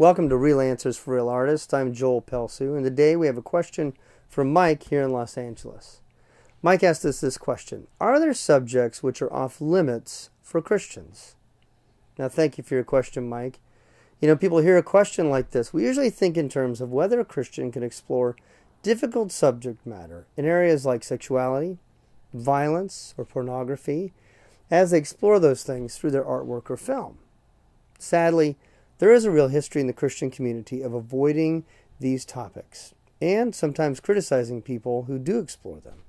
Welcome to Real Answers for Real Artists. I'm Joel Pelsue, and today we have a question from Mike here in Los Angeles. Mike asked us this question: are there subjects which are off limits for Christians? Now, thank you for your question, Mike. You know, people hear a question like this. We usually think in terms of whether a Christian can explore difficult subject matter in areas like sexuality, violence, or pornography, as they explore those things through their artwork or film. Sadly, there is a real history in the Christian community of avoiding these topics and sometimes criticizing people who do explore them.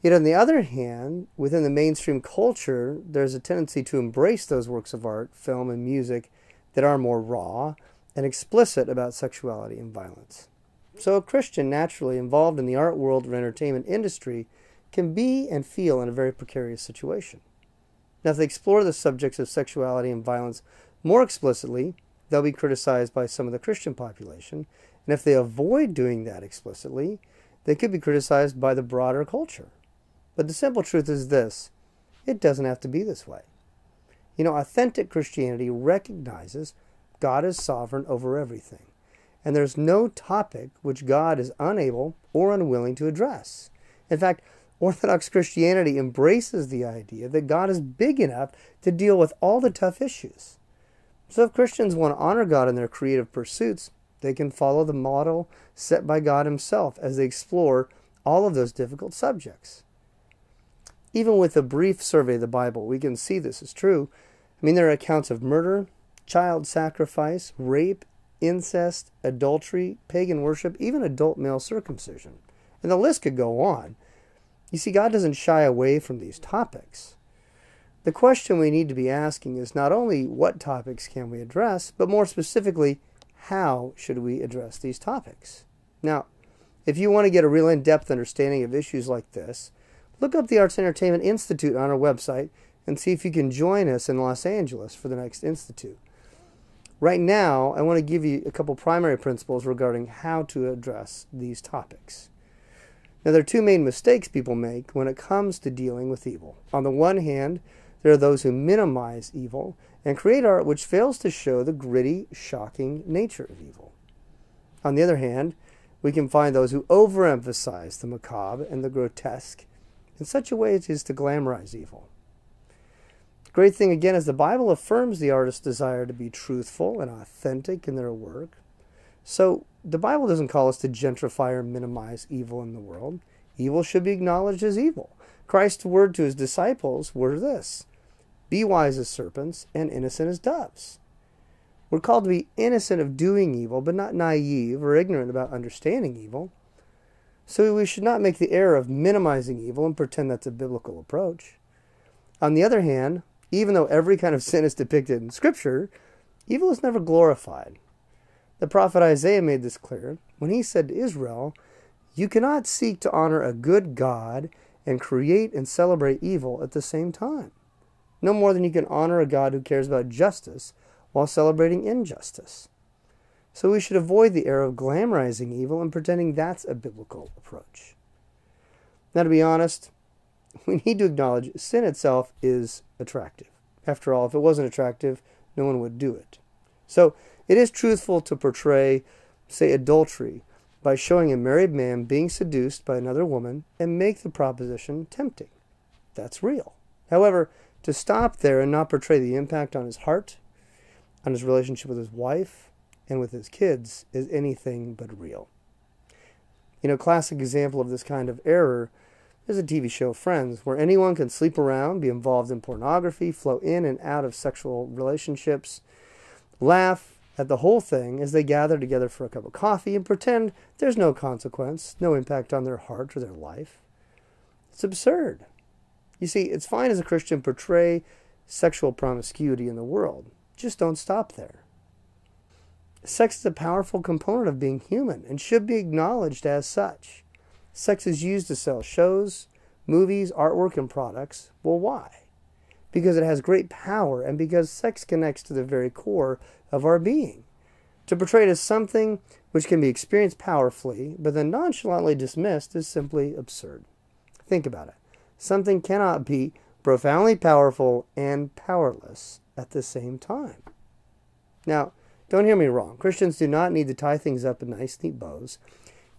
Yet on the other hand, within the mainstream culture, there's a tendency to embrace those works of art, film, and music that are more raw and explicit about sexuality and violence. So a Christian naturally involved in the art world or entertainment industry can be and feel in a very precarious situation. Now, if they explore the subjects of sexuality and violence more explicitly, they'll be criticized by some of the Christian population, and if they avoid doing that explicitly, they could be criticized by the broader culture. But the simple truth is this: it doesn't have to be this way. You know, authentic Christianity recognizes God is sovereign over everything, and there's no topic which God is unable or unwilling to address. In fact, Orthodox Christianity embraces the idea that God is big enough to deal with all the tough issues. So if Christians want to honor God in their creative pursuits, they can follow the model set by God himself as they explore all of those difficult subjects. Even with a brief survey of the Bible, we can see this is true. I mean, there are accounts of murder, child sacrifice, rape, incest, adultery, pagan worship, even adult male circumcision. And the list could go on. You see, God doesn't shy away from these topics. The question we need to be asking is not only what topics can we address, but more specifically, how should we address these topics? Now, if you want to get a real in-depth understanding of issues like this, look up the Arts Entertainment Institute on our website and see if you can join us in Los Angeles for the next institute. Right now, I want to give you a couple primary principles regarding how to address these topics. Now, there are two main mistakes people make when it comes to dealing with evil. On the one hand, there are those who minimize evil and create art which fails to show the gritty, shocking nature of evil. On the other hand, we can find those who overemphasize the macabre and the grotesque in such a way as to glamorize evil. The great thing, again, is the Bible affirms the artist's desire to be truthful and authentic in their work. So the Bible doesn't call us to gentrify or minimize evil in the world. Evil should be acknowledged as evil. Christ's word to his disciples were this: be wise as serpents and innocent as doves. We're called to be innocent of doing evil, but not naive or ignorant about understanding evil. So we should not make the error of minimizing evil and pretend that's a biblical approach. On the other hand, even though every kind of sin is depicted in Scripture, evil is never glorified. The prophet Isaiah made this clear when he said to Israel, "You cannot seek to honor a good God and create and celebrate evil at the same time. No more than you can honor a God who cares about justice while celebrating injustice." So we should avoid the error of glamorizing evil and pretending that's a biblical approach. Now, to be honest, we need to acknowledge sin itself is attractive. After all, if it wasn't attractive, no one would do it. So it is truthful to portray, say, adultery by showing a married man being seduced by another woman and make the proposition tempting. That's real. However, to stop there and not portray the impact on his heart, on his relationship with his wife, and with his kids is anything but real. You know, a classic example of this kind of error is a TV show, Friends, where anyone can sleep around, be involved in pornography, flow in and out of sexual relationships, laugh at the whole thing as they gather together for a cup of coffee and pretend there's no consequence, no impact on their heart or their life. It's absurd. You see, it's fine as a Christian to portray sexual promiscuity in the world. Just don't stop there. Sex is a powerful component of being human and should be acknowledged as such. Sex is used to sell shows, movies, artwork, and products. Well, why? Because it has great power and because sex connects to the very core of our being. To portray it as something which can be experienced powerfully but then nonchalantly dismissed is simply absurd. Think about it. Something cannot be profoundly powerful and powerless at the same time. Now, Don't hear me wrong. Christians do not need to tie things up in nice, neat bows.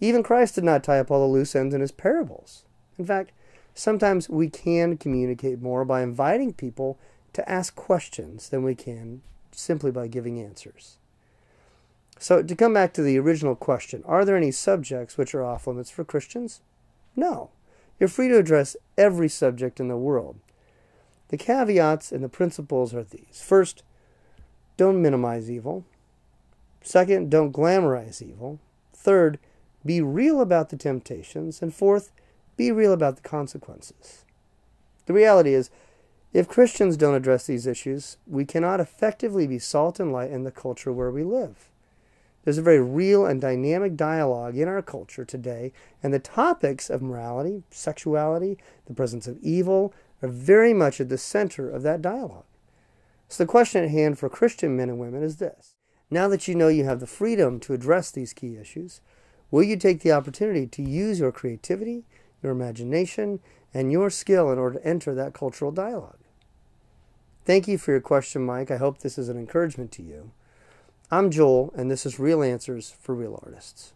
Even Christ did not tie up all the loose ends in his parables. In fact, sometimes we can communicate more by inviting people to ask questions than we can simply by giving answers. So to come back to the original question, are there any subjects which are off limits for Christians? No. You're free to address every subject in the world. The caveats and the principles are these. First, don't minimize evil. Second, don't glamorize evil. Third, be real about the temptations. And fourth, be real about the consequences. The reality is, if Christians don't address these issues, we cannot effectively be salt and light in the culture where we live. There's a very real and dynamic dialogue in our culture today, and the topics of morality, sexuality, the presence of evil are very much at the center of that dialogue. So the question at hand for Christian men and women is this. Now that you know you have the freedom to address these key issues, will you take the opportunity to use your creativity, your imagination, and your skill in order to enter that cultural dialogue? Thank you for your question, Mike. I hope this is an encouragement to you. I'm Joel, and this is Real Answers for Real Artists.